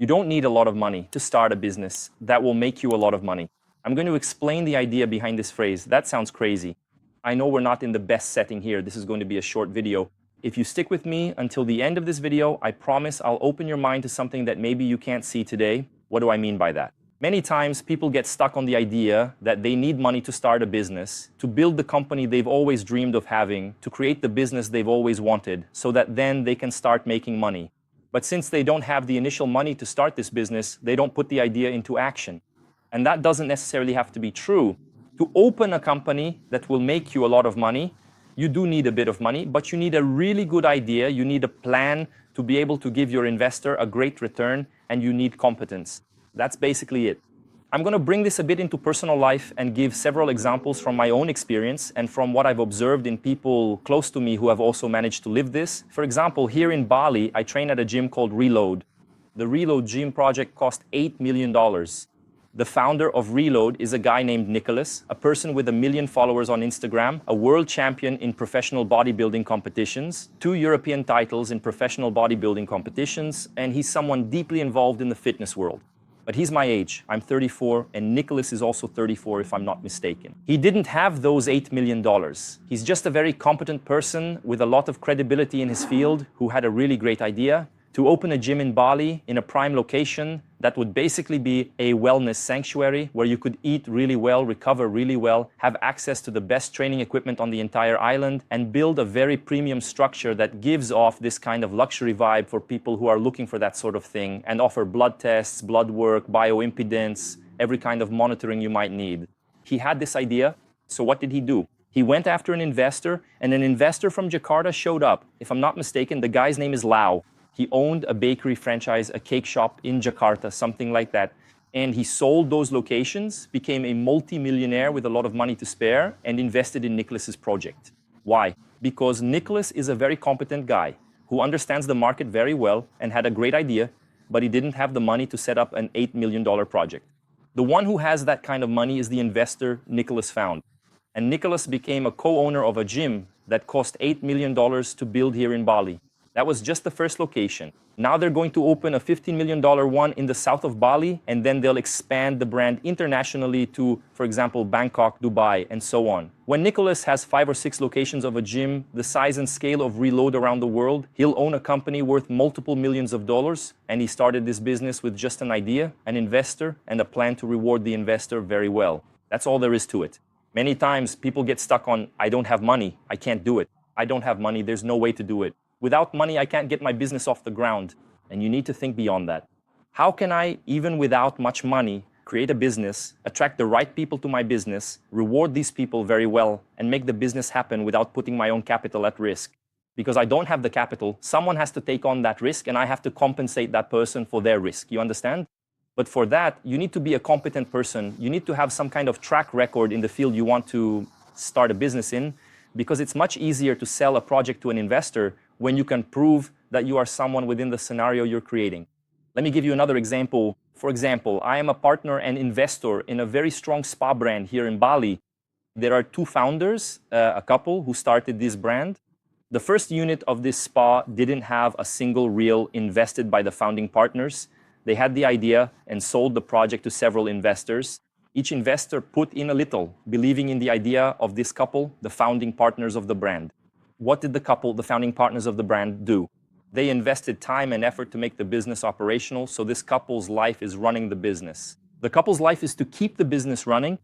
You don't need a lot of money to start a business that will make you a lot of money. I'm going to explain the idea behind this phrase. That sounds crazy. I know we're not in the best setting here. This is going to be a short video. If you stick with me until the end of this video, I promise I'll open your mind to something that maybe you can't see today. What do I mean by that? Many times people get stuck on the idea that they need money to start a business, to build the company they've always dreamed of having, to create the business they've always wanted, so that then they can start making money. But since they don't have the initial money to start this business, they don't put the idea into action. And that doesn't necessarily have to be true. To open a company that will make you a lot of money, you do need a bit of money, but you need a really good idea, you need a plan to be able to give your investor a great return, and you need competence. That's basically it. I'm going to bring this a bit into personal life and give several examples from my own experience and from what I've observed in people close to me who have also managed to live this. For example, here in Bali, I train at a gym called Reload. The Reload gym project cost $8 million. The founder of Reload is a guy named Nicholas, a person with 1 million followers on Instagram, a world champion in professional bodybuilding competitions, 2 European titles in professional bodybuilding competitions, and he's someone deeply involved in the fitness world. But he's my age. I'm 34, and Nicholas is also 34 if I'm not mistaken. He didn't have those $8 million. He's just a very competent person with a lot of credibility in his field who had a really great idea to open a gym in Bali in a prime location that would basically be a wellness sanctuary where you could eat really well, recover really well, have access to the best training equipment on the entire island, and build a very premium structure that gives off this kind of luxury vibe for people who are looking for that sort of thing, and offer blood tests, blood work, bioimpedance, every kind of monitoring you might need. He had this idea, so what did he do? He went after an investor, and an investor from Jakarta showed up. If I'm not mistaken, the guy's name is Lau. He owned a bakery franchise, a cake shop in Jakarta, something like that. And he sold those locations, became a multi-millionaire with a lot of money to spare, and invested in Nicholas's project. Why? Because Nicholas is a very competent guy who understands the market very well and had a great idea, but he didn't have the money to set up an $8 million project. The one who has that kind of money is the investor Nicholas found. And Nicholas became a co-owner of a gym that cost $8 million to build here in Bali. That was just the first location. Now they're going to open a $15 million one in the south of Bali, and then they'll expand the brand internationally to, for example, Bangkok, Dubai, and so on. When Nicholas has 5 or 6 locations of a gym, the size and scale of Reload around the world, he'll own a company worth multiple millions of dollars, and he started this business with just an idea, an investor, and a plan to reward the investor very well. That's all there is to it. Many times people get stuck on, I don't have money, I can't do it. I don't have money, there's no way to do it. Without money, I can't get my business off the ground. And you need to think beyond that. How can I, even without much money, create a business, attract the right people to my business, reward these people very well, and make the business happen without putting my own capital at risk? Because I don't have the capital, someone has to take on that risk, and I have to compensate that person for their risk. You understand? But for that, you need to be a competent person. You need to have some kind of track record in the field you want to start a business in, because it's much easier to sell a project to an investor when you can prove that you are someone within the scenario you're creating. Let me give you another example. For example, I am a partner and investor in a very strong spa brand here in Bali. There are 2 founders, a couple who started this brand. The first unit of this spa didn't have a single real invested by the founding partners. They had the idea and sold the project to several investors. Each investor put in a little, believing in the idea of this couple, the founding partners of the brand. What did the couple, the founding partners of the brand, do? They invested time and effort to make the business operational, so this couple's life is running the business. The couple's life is to keep the business running.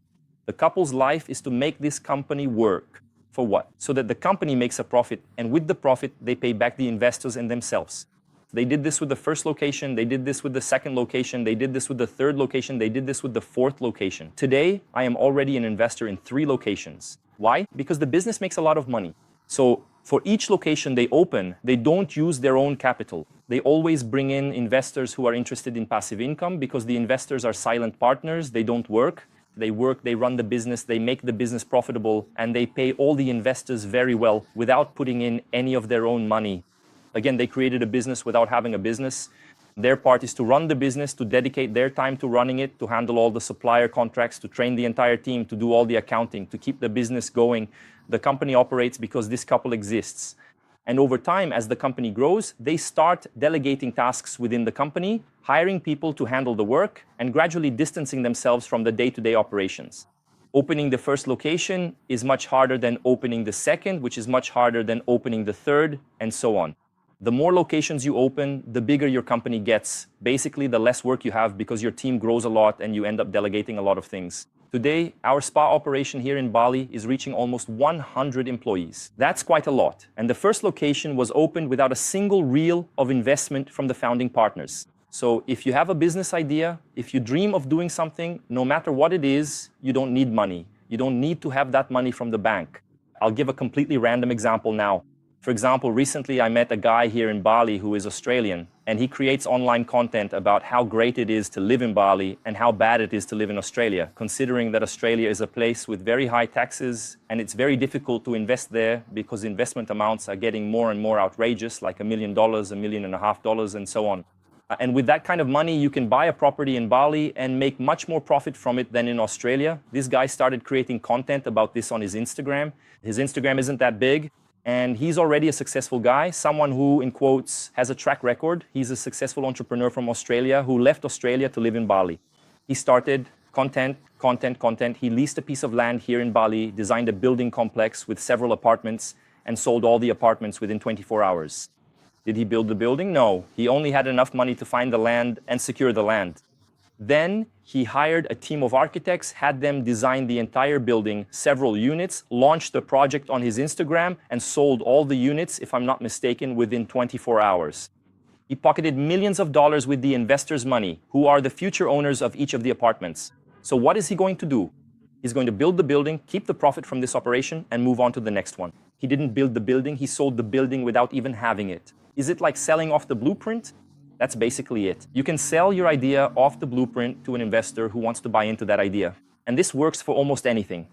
The couple's life is to make this company work. For what? So that the company makes a profit, and with the profit, they pay back the investors and themselves. They did this with the first location, they did this with the second location, they did this with the third location, they did this with the 4th location. Today, I am already an investor in 3 locations. Why? Because the business makes a lot of money. So for each location they open, they don't use their own capital. They always bring in investors who are interested in passive income, because the investors are silent partners, they don't work. They work, they run the business, they make the business profitable, and they pay all the investors very well without putting in any of their own money. Again, they created a business without having a business. Their part is to run the business, to dedicate their time to running it, to handle all the supplier contracts, to train the entire team, to do all the accounting, to keep the business going. The company operates because this couple exists. And over time, as the company grows, they start delegating tasks within the company, hiring people to handle the work, and gradually distancing themselves from the day-to-day operations. Opening the first location is much harder than opening the second, which is much harder than opening the third, and so on. The more locations you open, the bigger your company gets. Basically, the less work you have because your team grows a lot and you end up delegating a lot of things. Today, our spa operation here in Bali is reaching almost 100 employees. That's quite a lot. And the first location was opened without a single reel of investment from the founding partners. So if you have a business idea, if you dream of doing something, no matter what it is, you don't need money. You don't need to have that money from the bank. I'll give a completely random example now. For example, recently I met a guy here in Bali who is Australian, and he creates online content about how great it is to live in Bali and how bad it is to live in Australia, considering that Australia is a place with very high taxes and it's very difficult to invest there because investment amounts are getting more and more outrageous, like $1 million, $1.5 million, and so on. And with that kind of money, you can buy a property in Bali and make much more profit from it than in Australia. This guy started creating content about this on his Instagram. His Instagram isn't that big, and he's already a successful guy, someone who, in quotes, has a track record. He's a successful entrepreneur from Australia who left Australia to live in Bali. He started content. He leased a piece of land here in Bali, designed a building complex with several apartments, and sold all the apartments within 24 hours. Did he build the building? No. He only had enough money to find the land and secure the land. Then he hired a team of architects, had them design the entire building, several units, launched the project on his Instagram, and sold all the units, if I'm not mistaken, within 24 hours. He pocketed millions of dollars with the investors' money, who are the future owners of each of the apartments. So what is he going to do? He's going to build the building, keep the profit from this operation, and move on to the next one. He didn't build the building, he sold the building without even having it. Is it like selling off the blueprint? That's basically it. You can sell your idea off the blueprint to an investor who wants to buy into that idea. And this works for almost anything,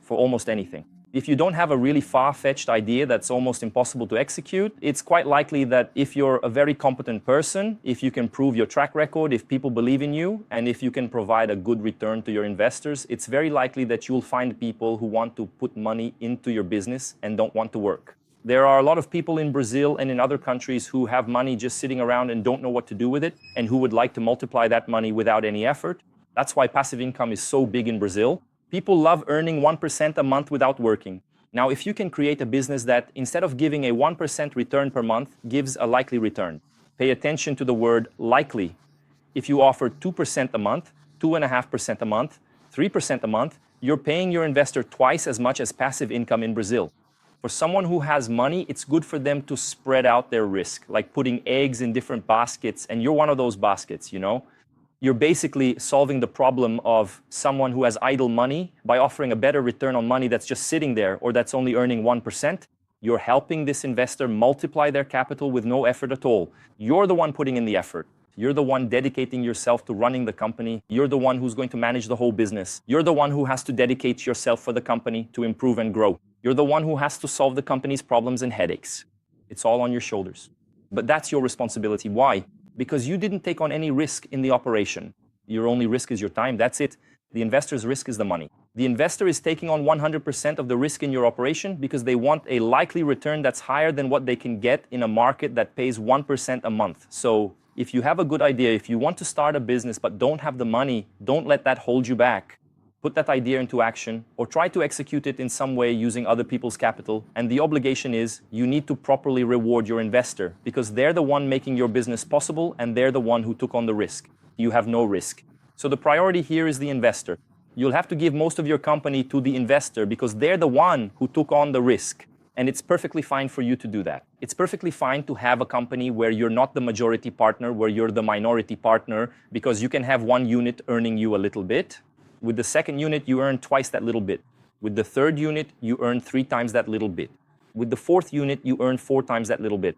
If you don't have a really far-fetched idea that's almost impossible to execute, it's quite likely that if you're a very competent person, if you can prove your track record, if people believe in you, and if you can provide a good return to your investors, it's very likely that you'll find people who want to put money into your business and don't want to work. There are a lot of people in Brazil and in other countries who have money just sitting around and don't know what to do with it, and who would like to multiply that money without any effort. That's why passive income is so big in Brazil. People love earning 1% a month without working. Now, if you can create a business that, instead of giving a 1% return per month, gives a likely return, pay attention to the word likely. If you offer 2% a month, 2.5% a month, 3% a month, you're paying your investor twice as much as passive income in Brazil. For someone who has money, it's good for them to spread out their risk, like putting eggs in different baskets, and you're one of those baskets, You're basically solving the problem of someone who has idle money by offering a better return on money that's just sitting there or that's only earning 1%. You're helping this investor multiply their capital with no effort at all. You're the one putting in the effort. You're the one dedicating yourself to running the company. You're the one who's going to manage the whole business. You're the one who has to dedicate yourself for the company to improve and grow. You're the one who has to solve the company's problems and headaches. It's all on your shoulders. But that's your responsibility. Why? Because you didn't take on any risk in the operation. Your only risk is your time. That's it. The investor's risk is the money. The investor is taking on 100% of the risk in your operation because they want a likely return that's higher than what they can get in a market that pays 1% a month. So if you have a good idea, if you want to start a business but don't have the money, don't let that hold you back. Put that idea into action or try to execute it in some way using other people's capital. And the obligation is you need to properly reward your investor because they're the one making your business possible and they're the one who took on the risk. You have no risk. So the priority here is the investor. You'll have to give most of your company to the investor because they're the one who took on the risk. And it's perfectly fine for you to do that. It's perfectly fine to have a company where you're not the majority partner, where you're the minority partner, because you can have one unit earning you a little bit. With the second unit, you earn twice that little bit. With the third unit, you earn 3 times that little bit. With the fourth unit, you earn 4 times that little bit.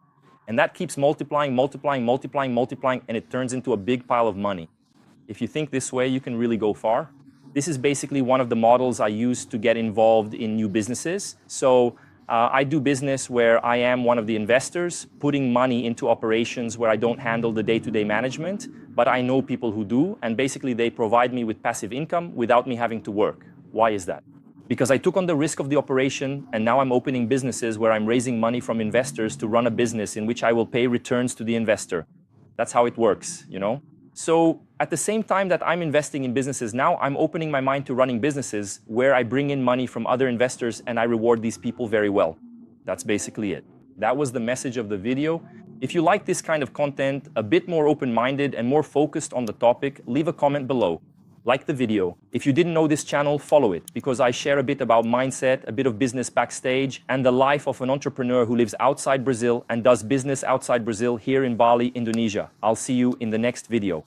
And that keeps multiplying, and it turns into a big pile of money. If you think this way, you can really go far. This is basically one of the models I use to get involved in new businesses. So I do business where I am one of the investors, putting money into operations where I don't handle the day-to-day management, but I know people who do, and basically they provide me with passive income without me having to work. Why is that? because I took on the risk of the operation, and now I'm opening businesses where I'm raising money from investors to run a business in which I will pay returns to the investor. That's how it works, you know? So at the same time that I'm investing in businesses now, I'm opening my mind to running businesses where I bring in money from other investors and I reward these people very well. That's basically it. That was the message of the video. If you like this kind of content, a bit more open-minded and more focused on the topic, leave a comment below. Like the video. If you didn't know this channel, follow it, because I share a bit about mindset, a bit of business backstage, and the life of an entrepreneur who lives outside Brazil and does business outside Brazil here in Bali, Indonesia. I'll see you in the next video.